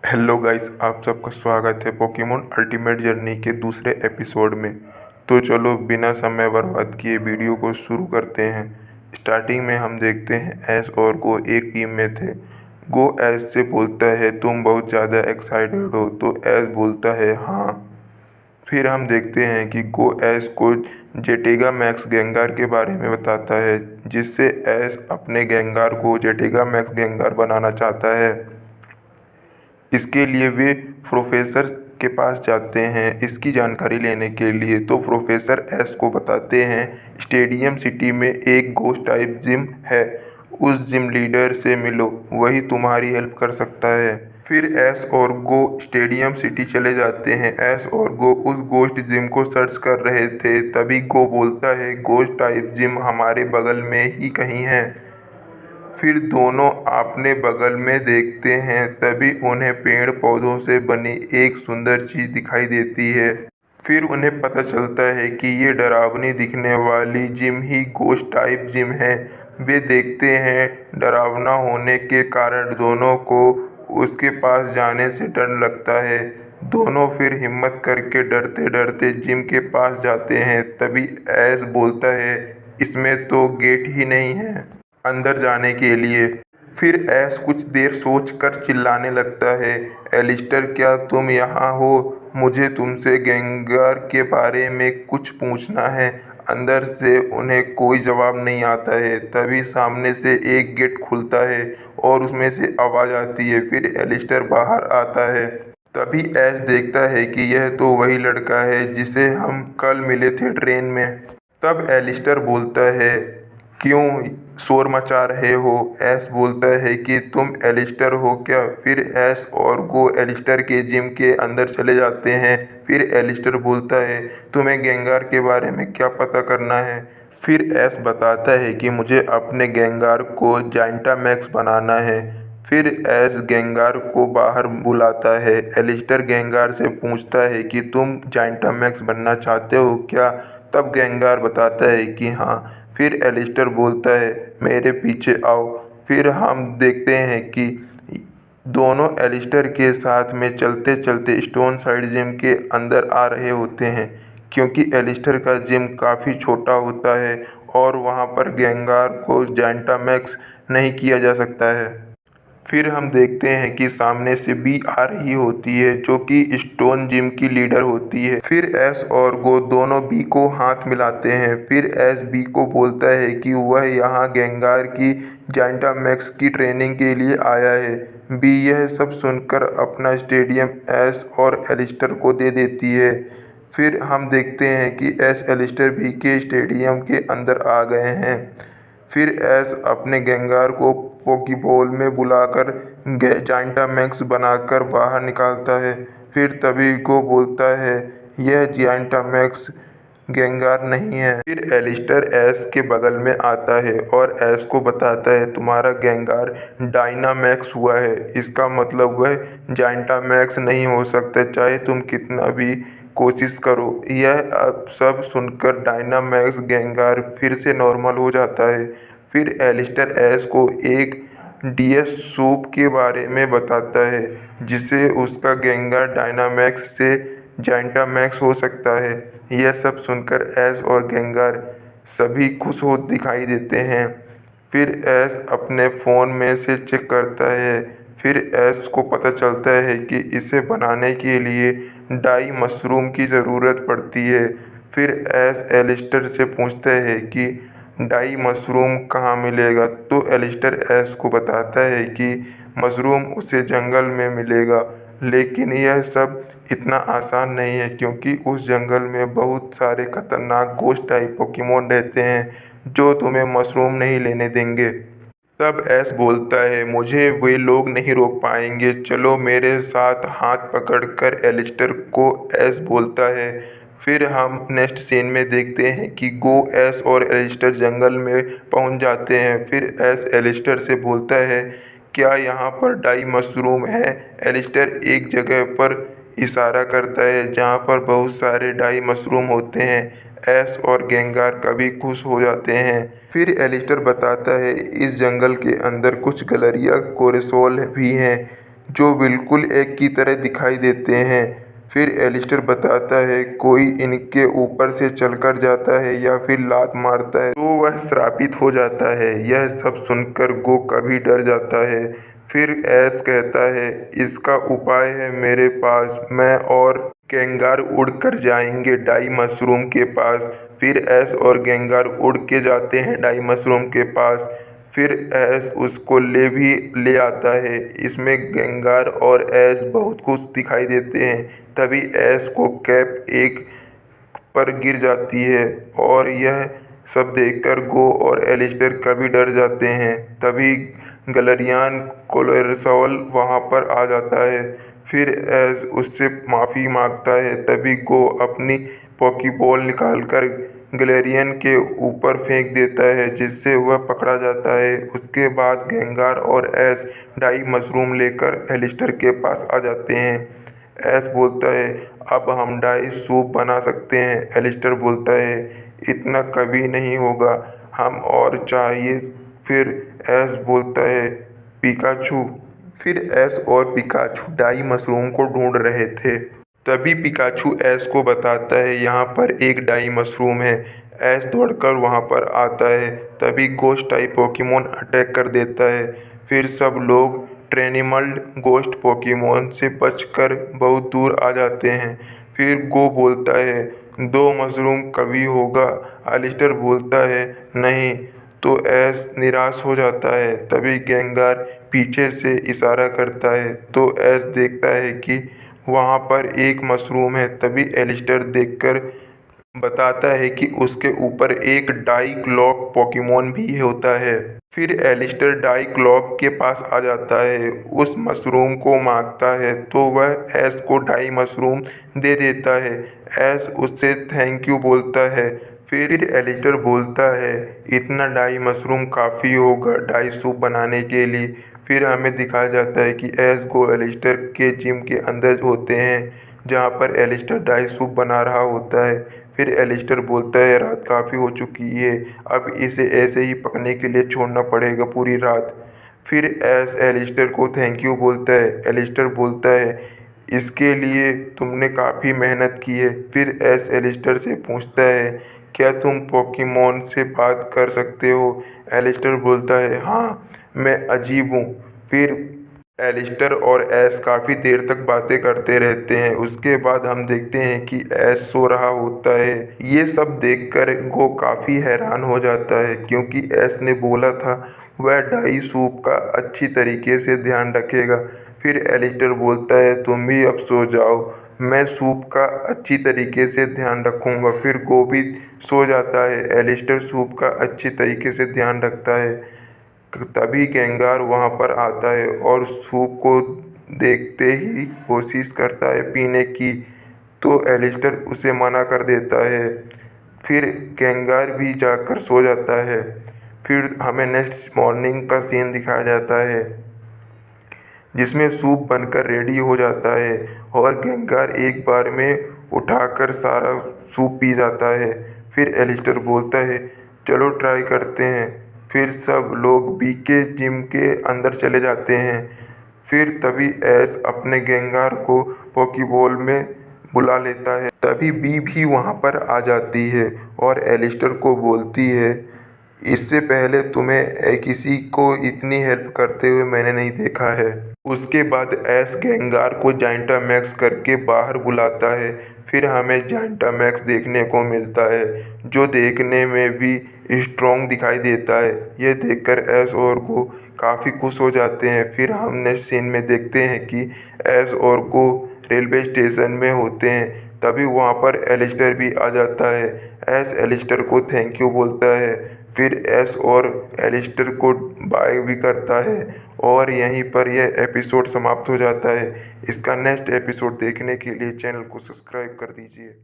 Hello guys, आप सबका स्वागत है पोकेमॉन अल्टीमेट जर्नी के दूसरे एपिसोड में। तो चलो बिना समय बर्बाद किए वीडियो को शुरू करते हैं। स्टार्टिंग में हम देखते हैं ऐश और गो एक टीम में थे। गो ऐश से बोलता है तुम बहुत ज़्यादा एक्साइटेड हो, तो ऐश बोलता है हाँ। फिर हम देखते हैं कि गो ऐश को जेटेगा मैक्स गेंगार के बारे में बताता है, जिससे ऐश अपने गेंगार को जेटेगा मैक्स गेंगार बनाना चाहता है। इसके लिए वे प्रोफेसर के पास जाते हैं इसकी जानकारी लेने के लिए। तो प्रोफेसर एस को बताते हैं स्टेडियम सिटी में एक घोस्ट टाइप जिम है, उस जिम लीडर से मिलो, वही तुम्हारी हेल्प कर सकता है। फिर एस और गो स्टेडियम सिटी चले जाते हैं। एस और गो उस घोस्ट जिम को सर्च कर रहे थे, तभी गो बोलता है घोस्ट टाइप जिम हमारे बगल में ही कहीं है। फिर दोनों अपने बगल में देखते हैं, तभी उन्हें पेड़ पौधों से बनी एक सुंदर चीज दिखाई देती है। फिर उन्हें पता चलता है कि ये डरावनी दिखने वाली जिम ही घोस्ट टाइप जिम है। वे देखते हैं डरावना होने के कारण दोनों को उसके पास जाने से डर लगता है। दोनों फिर हिम्मत करके डरते डरते जिम के पास जाते हैं। तभी ऐश बोलता है इसमें तो गेट ही नहीं है अंदर जाने के लिए। फिर ऐश कुछ देर सोचकर चिल्लाने लगता है, एलिस्टर क्या तुम यहाँ हो? मुझे तुमसे गेंगार के बारे में कुछ पूछना है। अंदर से उन्हें कोई जवाब नहीं आता है। तभी सामने से एक गेट खुलता है और उसमें से आवाज़ आती है। फिर एलिस्टर बाहर आता है। तभी ऐश देखता है कि यह तो वही लड़का है जिसे हम कल मिले थे ट्रेन में। तब एलिस्टर बोलता है क्यों शोर मचा रहे हो? ऐश बोलता है कि तुम एलिस्टर हो क्या? फिर ऐश और गो एलिस्टर के जिम के अंदर चले जाते हैं। फिर एलिस्टर बोलता है तुम्हें गेंगार के बारे में क्या पता करना है? फिर ऐश बताता है कि मुझे अपने गेंगार को जाइंटामैक्स बनाना है। फिर ऐश गेंगार को बाहर बुलाता है। एलिस्टर गेंगार से पूछता है कि तुम जाइंटामैक्स बनना चाहते हो क्या? तब गेंगार बताता है कि हाँ। फिर एलिस्टर बोलता है मेरे पीछे आओ। फिर हम देखते हैं कि दोनों एलिस्टर के साथ में चलते चलते स्टोन साइड जिम के अंदर आ रहे होते हैं, क्योंकि एलिस्टर का जिम काफ़ी छोटा होता है और वहाँ पर गेंगार को जाइंटामैक्स नहीं किया जा सकता है। फिर हम देखते हैं कि सामने से बी आ रही होती है, जो कि स्टोन जिम की लीडर होती है। फिर एस और गो दोनों बी को हाथ मिलाते हैं। फिर एस बी को बोलता है कि वह यहाँ गेंगार की जाइंटामैक्स की ट्रेनिंग के लिए आया है। बी यह सब सुनकर अपना स्टेडियम एस और एलिस्टर को दे देती है। फिर हम देखते हैं कि एस एलिस्टर बी के स्टेडियम के अंदर आ गए हैं। फिर ऐश अपने गेंगार को पोकीबॉल में बुलाकर जाइंटामैक्स बनाकर बाहर निकालता है। फिर तभी को बोलता है यह जाइंटामैक्स गेंगार नहीं है। फिर एलिस्टर ऐश के बगल में आता है और ऐश को बताता है तुम्हारा गेंगार डायनामैक्स हुआ है, इसका मतलब वह जाइंटामैक्स नहीं हो सकता चाहे तुम कितना भी कोशिश करो। यह अब सब सुनकर डायनामैक्स गेंगार फिर से नॉर्मल हो जाता है। फिर एलिस्टर ऐश को एक डीएस सूप के बारे में बताता है, जिससे उसका गेंगार डायनामैक्स से जाइंटामैक्स हो सकता है। यह सब सुनकर ऐश और गेंगार सभी खुश हो दिखाई देते हैं। फिर ऐश अपने फ़ोन में से चेक करता है। फिर ऐश को पता चलता है कि इसे बनाने के लिए डाई मशरूम की ज़रूरत पड़ती है। फिर ऐश एलिस्टर से पूछता है कि डाई मशरूम कहाँ मिलेगा? तो एलिस्टर ऐश को बताता है कि मशरूम उसे जंगल में मिलेगा, लेकिन यह सब इतना आसान नहीं है, क्योंकि उस जंगल में बहुत सारे खतरनाक घोस्ट टाइप पोकेमॉन रहते हैं जो तुम्हें मशरूम नहीं लेने देंगे। तब ऐश बोलता है मुझे वे लोग नहीं रोक पाएंगे, चलो मेरे साथ। हाथ पकड़कर एलिस्टर को ऐश बोलता है। फिर हम नेक्स्ट सीन में देखते हैं कि गो ऐश और एलिस्टर जंगल में पहुंच जाते हैं। फिर ऐश एलिस्टर से बोलता है क्या यहाँ पर डाई मशरूम है? एलिस्टर एक जगह पर इशारा करता है जहाँ पर बहुत सारे डाई मशरूम होते हैं। ऐश और गेंगार कभी खुश हो जाते हैं। फिर एलिस्टर बताता है इस जंगल के अंदर कुछ गलरिया कोरसोल भी हैं, जो बिल्कुल एक की तरह दिखाई देते हैं। फिर एलिस्टर बताता है कोई इनके ऊपर से चलकर जाता है या फिर लात मारता है तो वह श्रापित हो जाता है। यह सब सुनकर गो कभी डर जाता है। फिर ऐश कहता है इसका उपाय है मेरे पास, मैं और गेंगार उड़कर जाएंगे डाई मशरूम के पास। फिर ऐश और गेंगार उड़ के जाते हैं डाई मशरूम के पास। फिर ऐश उसको ले आता है। इसमें गेंगार और ऐश बहुत खुश दिखाई देते हैं। तभी ऐश को कैप एक पर गिर जाती है और यह सब देखकर गो और एलिस्टर कभी डर जाते हैं। तभी गलरियान कोलोरेसॉल वहाँ पर आ जाता है। फिर ऐश उससे माफ़ी मांगता है। तभी गो अपनी पॉकीबॉल निकालकर गलेरियन के ऊपर फेंक देता है जिससे वह पकड़ा जाता है। उसके बाद गेंगार और ऐश डाई मशरूम लेकर एलिस्टर के पास आ जाते हैं। ऐश बोलता है अब हम डाई सूप बना सकते हैं। एलिस्टर बोलता है इतना कभी नहीं होगा, हम और चाहिए। फिर ऐश बोलता है पिकाचू। फिर ऐश और पिकाचू डाई मशरूम को ढूंढ रहे थे। तभी पिकाचू ऐश को बताता है यहाँ पर एक डाई मशरूम है। ऐश दौड़कर वहाँ पर आता है। तभी गोस्ट टाइप पोकेमोन अटैक कर देता है। फिर सब लोग ट्रेनिमल्ड गोस्ट पोकेमोन से बचकर बहुत दूर आ जाते हैं। फिर गो बोलता है 2 मशरूम कभी होगा। एलिस्टर बोलता है नहीं, तो ऐश निराश हो जाता है। तभी गेंगार पीछे से इशारा करता है तो ऐश देखता है कि वहाँ पर एक मशरूम है। तभी एलिस्टर देखकर बताता है कि उसके ऊपर एक डाईक्लॉक पोकेमोन भी होता है। फिर एलिस्टर डाईक्लॉक के पास आ जाता है, उस मशरूम को मांगता है तो वह ऐश को डाई मशरूम दे देता है। ऐश उससे थैंक यू बोलता है। फिर एलिस्टर बोलता है इतना डाई मशरूम काफ़ी होगा डाई सूप बनाने के लिए। फिर हमें दिखाया जाता है कि ऐश गो एलिस्टर के जिम के अंदर होते हैं जहाँ पर एलिस्टर डाई सूप बना रहा होता है। फिर एलिस्टर बोलता है रात काफ़ी हो चुकी है, अब इसे ऐसे ही पकने के लिए छोड़ना पड़ेगा पूरी रात। फिर ऐश एलिस्टर को थैंक यू बोलता है। एलिस्टर बोलता है इसके लिए तुमने काफ़ी मेहनत की है। फिर ऐश एलिस्टर से पूछता है क्या तुम पोकेमोन से बात कर सकते हो। एलिस्टर बोलता है हाँ, मैं अजीब हूँ। फिर एलिस्टर और ऐश काफ़ी देर तक बातें करते रहते हैं। उसके बाद हम देखते हैं कि ऐश सो रहा होता है। ये सब देखकर गो काफ़ी हैरान हो जाता है क्योंकि ऐश ने बोला था वह डाई सूप का अच्छी तरीके से ध्यान रखेगा। फिर एलिस्टर बोलता है तुम भी अब सो जाओ, मैं सूप का अच्छी तरीके से ध्यान रखूँगा। फिर गो भी सो जाता है। एलिस्टर सूप का अच्छी तरीके से ध्यान रखता है। तभी गेंगार वहाँ पर आता है और सूप को देखते ही कोशिश करता है पीने की, तो एलिस्टर उसे मना कर देता है। फिर गेंगार भी जाकर सो जाता है। फिर हमें नेक्स्ट मॉर्निंग का सीन दिखाया जाता है जिसमें सूप बनकर रेडी हो जाता है और गेंगार एक बार में उठाकर सारा सूप पी जाता है। फिर एलिस्टर बोलता है चलो ट्राई करते हैं। फिर सब लोग बी के जिम के अंदर चले जाते हैं। फिर तभी ऐश अपने गेंगार को पोकीबॉल में बुला लेता है। तभी बी भी वहाँ पर आ जाती है और एलिस्टर को बोलती है इससे पहले तुम्हें किसी को इतनी हेल्प करते हुए मैंने नहीं देखा है। उसके बाद ऐश गेंगार को जाइंटामैक्स करके बाहर बुलाता है। फिर हमें जाइंटामैक्स देखने को मिलता है जो देखने में भी स्ट्रॉन्ग दिखाई देता है। यह देखकर ऐश और गो काफ़ी खुश हो जाते हैं। फिर हम नेक्स्ट सीन में देखते हैं कि ऐश और गो रेलवे स्टेशन में होते हैं। तभी वहाँ पर एलिस्टर भी आ जाता है। ऐश एलिस्टर को थैंक यू बोलता है। फिर ऐश और एलिस्टर को बाय भी करता है और यहीं पर यह एपिसोड समाप्त हो जाता है। इसका नेक्स्ट एपिसोड देखने के लिए चैनल को सब्सक्राइब कर दीजिए।